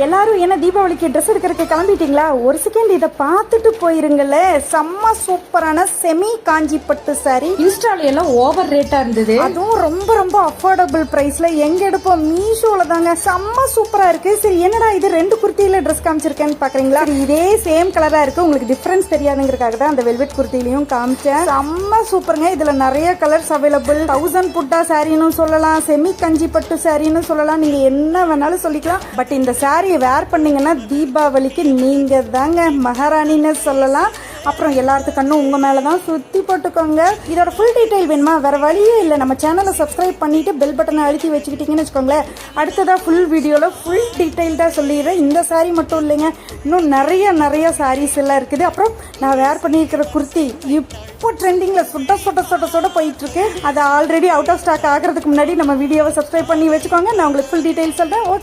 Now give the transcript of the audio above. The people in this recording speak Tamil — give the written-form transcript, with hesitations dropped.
எல்லாரும் என்ன தீபாவளிக்கு ட்ரெஸ் எடுக்கிறதுக்கு கிளம்பிட்டீங்களா? ஒரு செகண்ட் இதை பார்த்துட்டு போயிருங்களே. செம்ம சூப்பரான செமி காஞ்சி பட்டு சாரி. இன்ஸ்டால எல்லாம் ஓவர் ரேட்டா இருந்தது, அதுவும் ரொம்ப ரொம்ப அஃபோர்டபுள் பிரைஸ்ல. எங்க எடுப்போம்? மீஷோல தாங்க. செம்ம சூப்பரா இருக்கு. சரி, என்னடா இது ரெண்டு குர்த்தியில ட்ரெஸ் காமிச்சிருக்கேன்னு பாக்குறீங்களா? இதே சேம் கலரா இருக்கு, உங்களுக்கு டிஃபரன்ஸ் தெரியாதுங்கிறதுக்காக தான் அந்த வெல்வெட் குர்த்திலையும் காமிச்சேன். செம்ம சூப்பருங்க. இதுல நிறைய கலர்ஸ் அவைலபிள். 1000 புட்டா சாரின்னு சொல்லலாம், செமி கஞ்சி பட்டு சாரின்னு சொல்லலாம், நீங்க என்ன வேணாலும் சொல்லிக்கலாம். பட் இந்த சாரியை வேர் பண்ணீங்கன்னா தீபாவளிக்கு நீங்க தாங்க மகாராணின்னு சொல்லலாம். அப்புறம் எல்லாத்துக்கும் கண்ணும் உங்க மேலதான். சுத்தி போட்டுக்கோங்க. இதோட ஃபுல் டீடைல் வேணுமா? வேற வழியே இல்லை, நம்ம சேனலை சப்ஸ்கிரைப் பண்ணிட்டு பெல் பட்டனை அழுத்தி வச்சுக்கிட்டீங்கன்னு வச்சுக்கோங்களேன். அடுத்ததா ஃபுல் வீடியோல ஃபுல் டீடைல்டா சொல்லிடுறேன். இந்த சாரி மட்டும் இல்லைங்க, இன்னும் நிறைய சாரீஸ் எல்லாம் இருக்குது. அப்புறம் நான் வேர் பண்ணியிருக்கிற குர்த்தி இப்போ ட்ரெண்டிங்ல சுட போயிட்டு இருக்கு. அது ஆல்ரெடி அவுட் ஆஃப் ஸ்டாக் ஆகிறதுக்கு முன்னாடி நம்ம வீடியோவை சப்ஸ்கிரைப் பண்ணி வச்சுக்கோங்க. நான் உங்களுக்கு ஃபுல் டீடைல்ஸ் சொல்றேன். ஓகே.